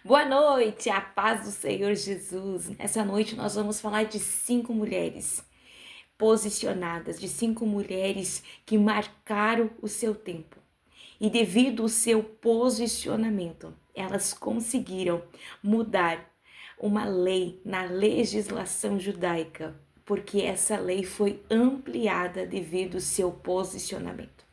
Boa noite, a paz do Senhor Jesus. Essa noite nós vamos falar de 5 mulheres posicionadas, de 5 mulheres que marcaram o seu tempo. E devido ao seu posicionamento, elas conseguiram mudar uma lei na legislação judaica, porque essa lei foi ampliada devido ao seu posicionamento.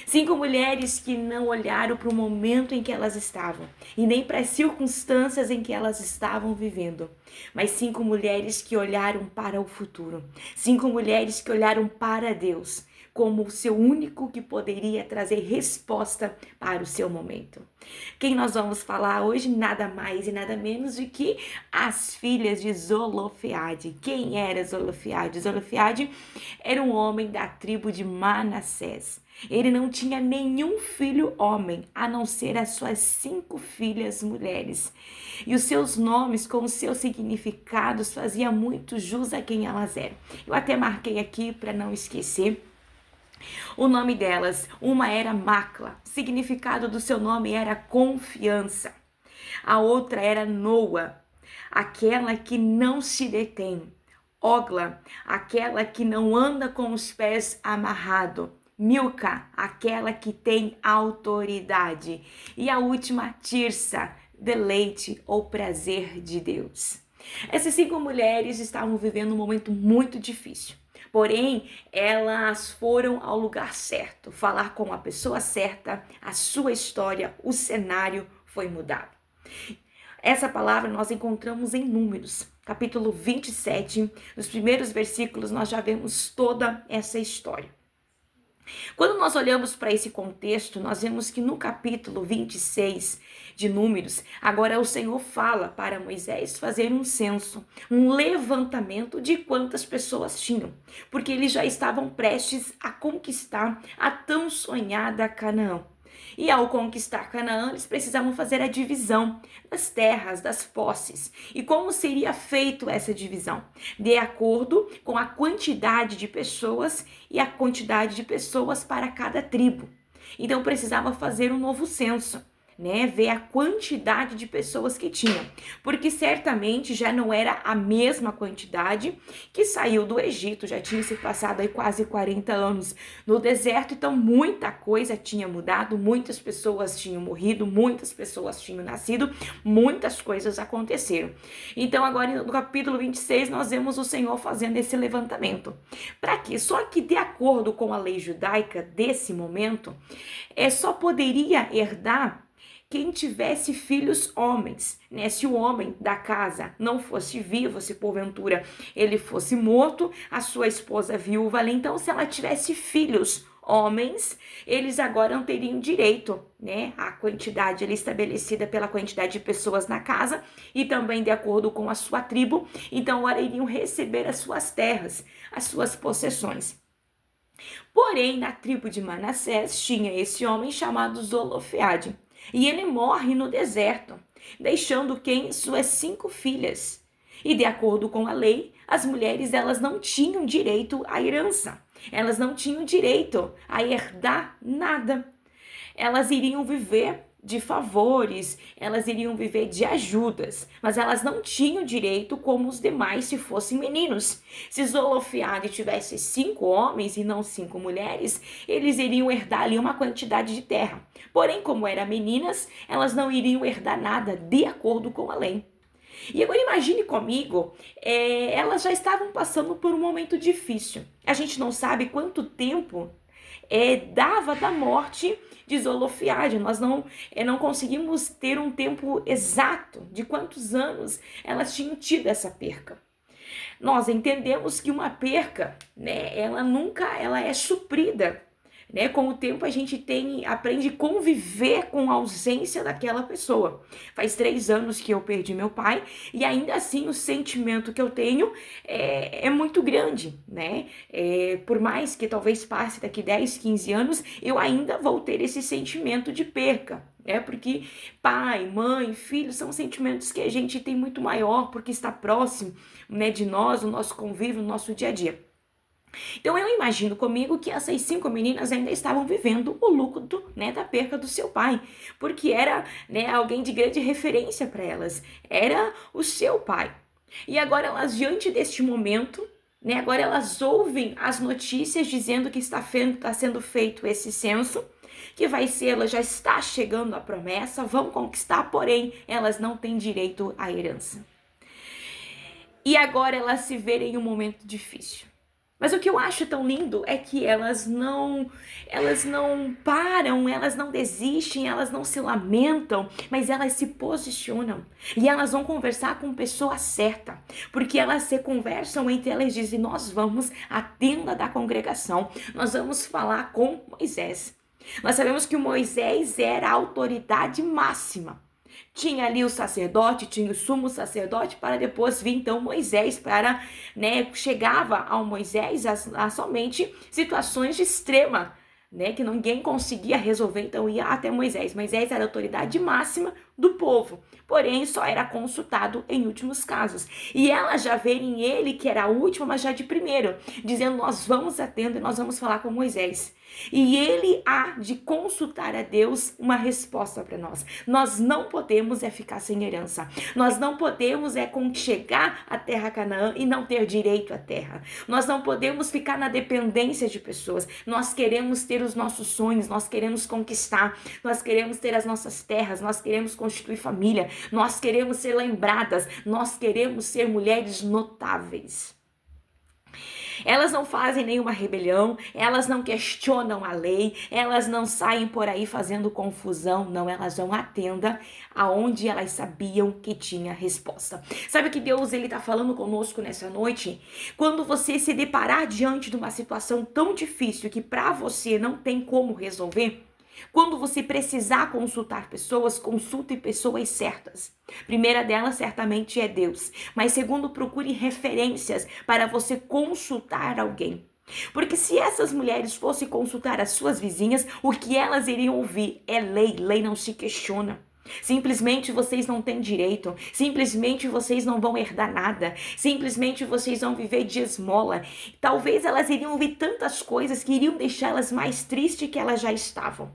5 mulheres que não olharam para o momento em que elas estavam e nem para as circunstâncias em que elas estavam vivendo, mas 5 mulheres que olharam para o futuro. 5 mulheres que olharam para Deus como o seu único que poderia trazer resposta para o seu momento. Quem nós vamos falar hoje? Nada mais e nada menos do que as filhas de Zolofeade. Quem era Zolofeade? Zolofeade era um homem da tribo de Manassés. Ele não tinha nenhum filho homem, a não ser as suas 5 filhas mulheres. E os seus nomes, com os seus significados, faziam muito jus a quem elas eram. Eu até marquei aqui para não esquecer. O nome delas, uma era Macla, o significado do seu nome era confiança. A outra era Noa, aquela que não se detém. Ogla, aquela que não anda com os pés amarrados. Milca, aquela que tem autoridade. E a última, Tirsa, deleite ou prazer de Deus. Essas 5 mulheres estavam vivendo um momento muito difícil. Porém, elas foram ao lugar certo, falar com a pessoa certa, a sua história, o cenário foi mudado. Essa palavra nós encontramos em Números, capítulo 27. Nos primeiros versículos nós já vemos toda essa história. Quando nós olhamos para esse contexto, nós vemos que no capítulo 26 de Números, agora o Senhor fala para Moisés fazer um censo, um levantamento de quantas pessoas tinham, porque eles já estavam prestes a conquistar a tão sonhada Canaã. E ao conquistar Canaã, eles precisavam fazer a divisão das terras, das posses. E como seria feito essa divisão? De acordo com a quantidade de pessoas e a quantidade de pessoas para cada tribo. Então precisava fazer um novo censo, né? Ver a quantidade de pessoas que tinha, porque certamente já não era a mesma quantidade que saiu do Egito, já tinha se passado aí quase 40 anos no deserto, então muita coisa tinha mudado, muitas pessoas tinham morrido, muitas pessoas tinham nascido, muitas coisas aconteceram. Então agora no capítulo 26 nós vemos o Senhor fazendo esse levantamento. Para quê? Só que de acordo com a lei judaica desse momento, só poderia herdar quem tivesse filhos homens, né? Se o homem da casa não fosse vivo, se porventura ele fosse morto, a sua esposa viúva ali, então se ela tivesse filhos homens, eles agora não teriam direito, né? A quantidade ali estabelecida pela quantidade de pessoas na casa e também de acordo com a sua tribo, então agora iriam receber as suas terras, as suas possessões. Porém, na tribo de Manassés tinha esse homem chamado Zolofeade. E ele morre no deserto, deixando quem? Suas 5 filhas. E de acordo com a lei, as mulheres elas não tinham direito à herança. Elas não tinham direito a herdar nada. Elas iriam viver de favores, elas iriam viver de ajudas, mas elas não tinham direito como os demais se fossem meninos. Se Zolofiade tivesse 5 homens e não 5 mulheres, eles iriam herdar ali uma quantidade de terra. Porém, como eram meninas, elas não iriam herdar nada de acordo com a lei. E agora imagine comigo, elas já estavam passando por um momento difícil. A gente não sabe quanto tempo dava da morte de Zolofiade. Nós não conseguimos ter um tempo exato de quantos anos elas tinham tido essa perca. Nós entendemos que uma perca, né, ela é suprida, né? Com o tempo a gente aprende a conviver com a ausência daquela pessoa. Faz 3 anos que eu perdi meu pai e ainda assim o sentimento que eu tenho é muito grande, né? Por mais que talvez passe daqui 10, 15 anos, eu ainda vou ter esse sentimento de perca. Porque pai, mãe, filho são sentimentos que a gente tem muito maior porque está próximo, né, de nós, o nosso convívio, o nosso dia a dia. Então eu imagino comigo que essas 5 meninas ainda estavam vivendo o luto, né, da perca do seu pai, porque era, né, alguém de grande referência para elas, era o seu pai. E agora elas, diante deste momento, né, agora elas ouvem as notícias dizendo que está sendo feito esse censo, que vai ser, ela já está chegando a promessa, vão conquistar, porém elas não têm direito à herança. E agora elas se verem em um momento difícil. Mas o que eu acho tão lindo é que elas não param, elas não desistem, elas não se lamentam, mas elas se posicionam. E elas vão conversar com a pessoa certa, porque elas se conversam entre elas e dizem: nós vamos à tenda da congregação, nós vamos falar com Moisés. Nós sabemos que o Moisés era a autoridade máxima. Tinha ali o sacerdote, tinha o sumo sacerdote, para depois vir então Moisés, para, né, chegava ao Moisés a somente situações de extrema, né, que ninguém conseguia resolver, então ia até Moisés. Moisés era a autoridade máxima do povo, porém só era consultado em últimos casos. E elas já verem ele, que era a última, mas já de primeiro, dizendo: nós vamos à tenda e nós vamos falar com Moisés. E ele há de consultar a Deus uma resposta para nós. Nós não podemos ficar sem herança. Nós não podemos chegar à terra Canaã e não ter direito à terra. Nós não podemos ficar na dependência de pessoas. Nós queremos ter os nossos sonhos, nós queremos conquistar, nós queremos ter as nossas terras, nós queremos constituir família, nós queremos ser lembradas, nós queremos ser mulheres notáveis. Elas não fazem nenhuma rebelião, elas não questionam a lei, elas não saem por aí fazendo confusão, não, elas vão à tenda aonde elas sabiam que tinha resposta. Sabe que Deus, ele tá falando conosco nessa noite? Quando você se deparar diante de uma situação tão difícil que para você não tem como resolver, quando você precisar consultar pessoas, consulte pessoas certas. Primeira delas certamente é Deus, mas segundo, procure referências para você consultar alguém. Porque se essas mulheres fossem consultar as suas vizinhas, o que elas iriam ouvir é lei, lei não se questiona. Simplesmente vocês não têm direito, simplesmente vocês não vão herdar nada, simplesmente vocês vão viver de esmola. Talvez elas iriam ouvir tantas coisas que iriam deixá-las mais tristes que elas já estavam.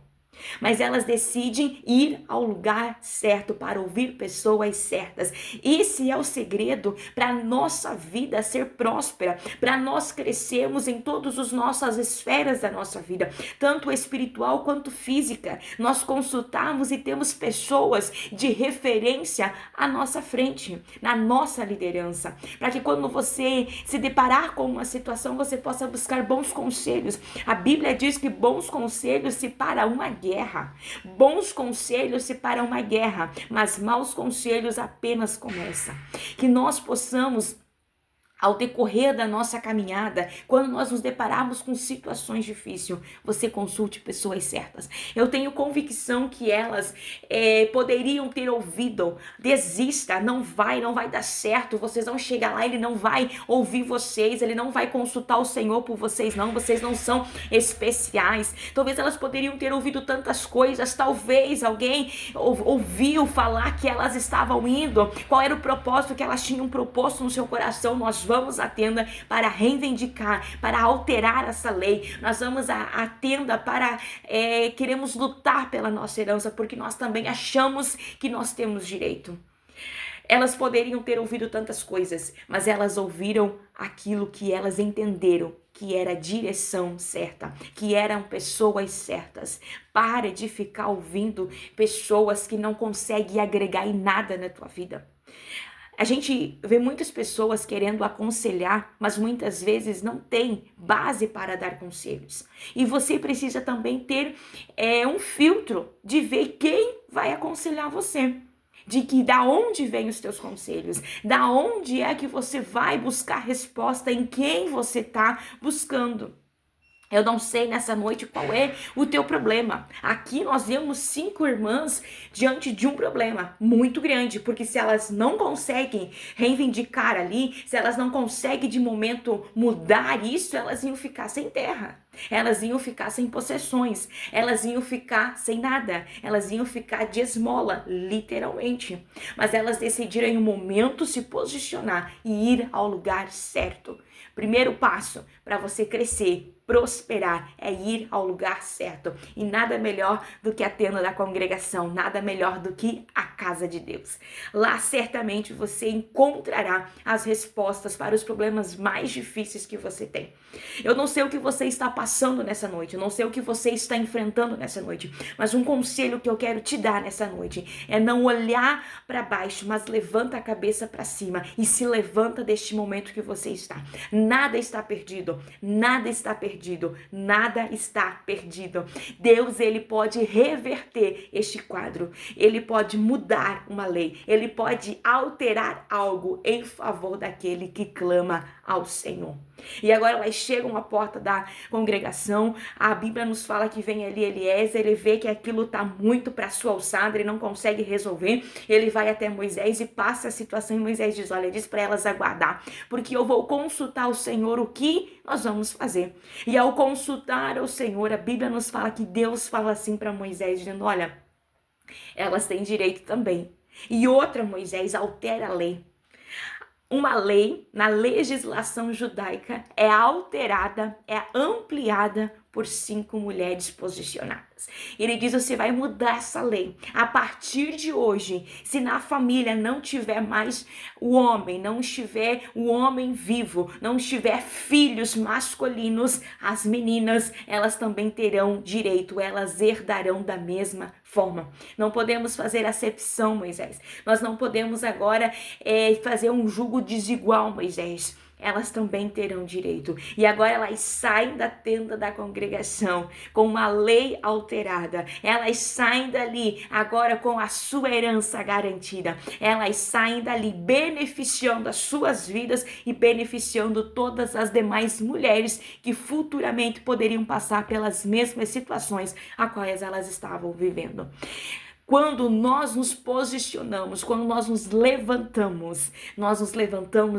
Mas elas decidem ir ao lugar certo para ouvir pessoas certas. Esse é o segredo para a nossa vida ser próspera, para nós crescermos em todas as nossas esferas da nossa vida, tanto espiritual quanto física. Nós consultamos e temos pessoas de referência à nossa frente, na nossa liderança, para que quando você se deparar com uma situação, você possa buscar bons conselhos. A Bíblia diz que bons conselhos se para uma guerra. Bons conselhos se para uma guerra, mas maus conselhos apenas começam. Que nós possamos, ao decorrer da nossa caminhada, quando nós nos depararmos com situações difíceis, você consulte pessoas certas. Eu tenho convicção que elas poderiam ter ouvido: desista, não vai dar certo, vocês vão chegar lá, ele não vai ouvir vocês, ele não vai consultar o Senhor por vocês não, vocês não são especiais. Talvez elas poderiam ter ouvido tantas coisas, talvez alguém ouviu falar que elas estavam indo, qual era o propósito que elas tinham proposto no seu coração. Nós vamos à tenda para reivindicar, para alterar essa lei. Nós vamos à tenda para queremos lutar pela nossa herança, porque nós também achamos que nós temos direito. Elas poderiam ter ouvido tantas coisas, mas elas ouviram aquilo que elas entenderam que era a direção certa, que eram pessoas certas. Pare de ficar ouvindo pessoas que não conseguem agregar em nada na tua vida. A gente vê muitas pessoas querendo aconselhar, mas muitas vezes não tem base para dar conselhos. E você precisa também ter um filtro de ver quem vai aconselhar você. De que da onde vêm os teus conselhos, da onde é que você vai buscar resposta, em quem você está buscando. Eu não sei nessa noite qual é o teu problema. Aqui nós vemos 5 irmãs diante de um problema muito grande, porque se elas não conseguem reivindicar ali, se elas não conseguem de momento mudar isso, elas iam ficar sem terra. Elas iam ficar sem possessões, elas iam ficar sem nada, elas iam ficar de esmola, literalmente. Mas elas decidiram em um momento se posicionar e ir ao lugar certo. Primeiro passo para você crescer, prosperar, é ir ao lugar certo. E nada melhor do que a tenda da congregação, nada melhor do que a casa de Deus. Lá certamente você encontrará as respostas para os problemas mais difíceis que você tem. Eu não sei o que você está passando nessa noite, eu não sei o que você está enfrentando nessa noite, mas um conselho que eu quero te dar nessa noite é não olhar para baixo, mas levanta a cabeça para cima e se levanta deste momento que você está. Nada está perdido, nada está perdido, nada está perdido. Deus, ele pode reverter este quadro, ele pode mudar uma lei, ele pode alterar algo em favor daquele que clama ao Senhor. E agora elas chegam à porta da congregação, a Bíblia nos fala que vem ali Eliezer, ele vê que aquilo está muito para sua alçada, ele não consegue resolver, ele vai até Moisés e passa a situação e Moisés diz, olha, diz para elas aguardar, porque eu vou consultar o Senhor o que nós vamos fazer. E ao consultar o Senhor, a Bíblia nos fala que Deus fala assim para Moisés, dizendo, olha, elas têm direito também. E outra, Moisés altera a lei. Uma lei, na legislação judaica, é alterada, é ampliada por 5 mulheres posicionadas. Ele diz, você vai mudar essa lei. A partir de hoje, se na família não tiver mais o homem, não estiver o homem vivo, não estiver filhos masculinos, as meninas, elas também terão direito, elas herdarão da mesma forma. Não podemos fazer acepção, Moisés. Nós não podemos agora fazer um jugo desigual, Moisés. Elas também terão direito. E agora elas saem da tenda da congregação com uma lei alterada. Elas saem dali agora com a sua herança garantida. Elas saem dali beneficiando as suas vidas e beneficiando todas as demais mulheres que futuramente poderiam passar pelas mesmas situações a quais elas estavam vivendo. Quando nós nos posicionamos, quando nós nos levantamos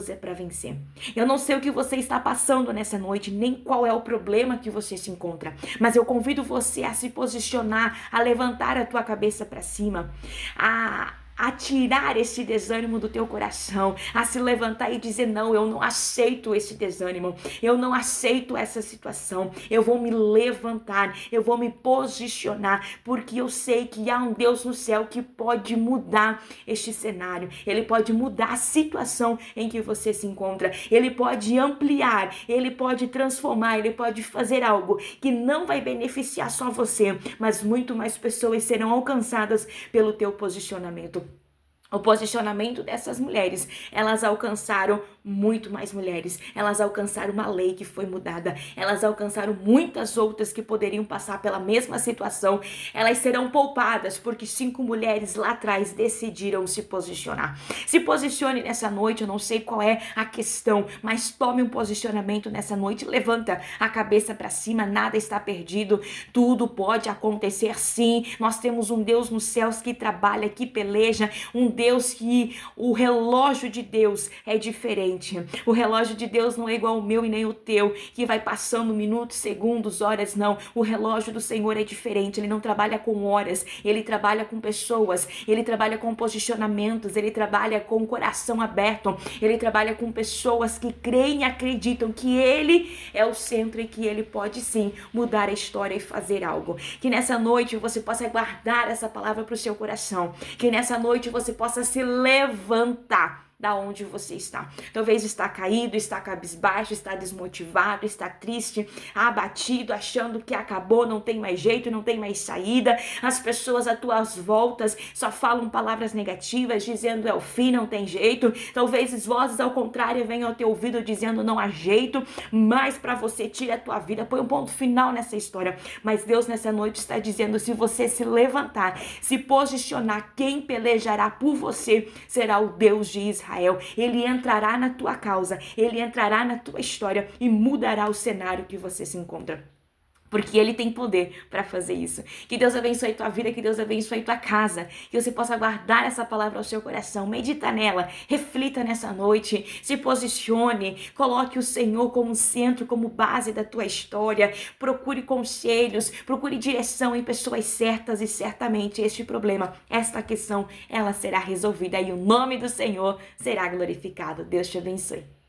é para vencer. Eu não sei o que você está passando nessa noite, nem qual é o problema que você se encontra, mas eu convido você a se posicionar, a levantar a tua cabeça para cima, a tirar esse desânimo do teu coração, a se levantar e dizer, não, eu não aceito esse desânimo, eu não aceito essa situação, eu vou me levantar, eu vou me posicionar, porque eu sei que há um Deus no céu que pode mudar este cenário, ele pode mudar a situação em que você se encontra, ele pode ampliar, ele pode transformar, ele pode fazer algo que não vai beneficiar só você, mas muito mais pessoas serão alcançadas pelo teu posicionamento. O posicionamento dessas mulheres, elas alcançaram muito mais mulheres, elas alcançaram uma lei que foi mudada, elas alcançaram muitas outras que poderiam passar pela mesma situação, elas serão poupadas porque 5 mulheres lá atrás decidiram se posicionar. Se posicione nessa noite, eu não sei qual é a questão, mas tome um posicionamento nessa noite, levanta a cabeça para cima, nada está perdido, tudo pode acontecer sim, nós temos um Deus nos céus que trabalha, que peleja, um Deus que o relógio de Deus é diferente. O relógio de Deus não é igual ao meu e nem o teu, que vai passando minutos, segundos, horas, não. O relógio do Senhor é diferente, ele não trabalha com horas, ele trabalha com pessoas, ele trabalha com posicionamentos, ele trabalha com o coração aberto, ele trabalha com pessoas que creem e acreditam que ele é o centro e que ele pode sim mudar a história e fazer algo. Que nessa noite você possa guardar essa palavra para o seu coração, que nessa noite você possa se levantar da onde você está. Talvez está caído, está cabisbaixo, está desmotivado, está triste, abatido, achando que acabou, não tem mais jeito, não tem mais saída. As pessoas às tuas voltas só falam palavras negativas, dizendo é o fim, não tem jeito. Talvez as vozes ao contrário venham ao teu ouvido dizendo não há jeito, mas para você tira a tua vida, põe um ponto final nessa história. Mas Deus nessa noite está dizendo, se você se levantar, se posicionar, quem pelejará por você será o Deus de Israel. Ele entrará na tua causa, ele entrará na tua história e mudará o cenário que você se encontra. porque Ele tem poder para fazer isso. Que Deus abençoe tua vida, que Deus abençoe tua casa, que você possa guardar essa palavra ao seu coração, medita nela, reflita nessa noite, se posicione, coloque o Senhor como centro, como base da tua história, procure conselhos, procure direção em pessoas certas e certamente este problema, esta questão, ela será resolvida e o nome do Senhor será glorificado. Deus te abençoe.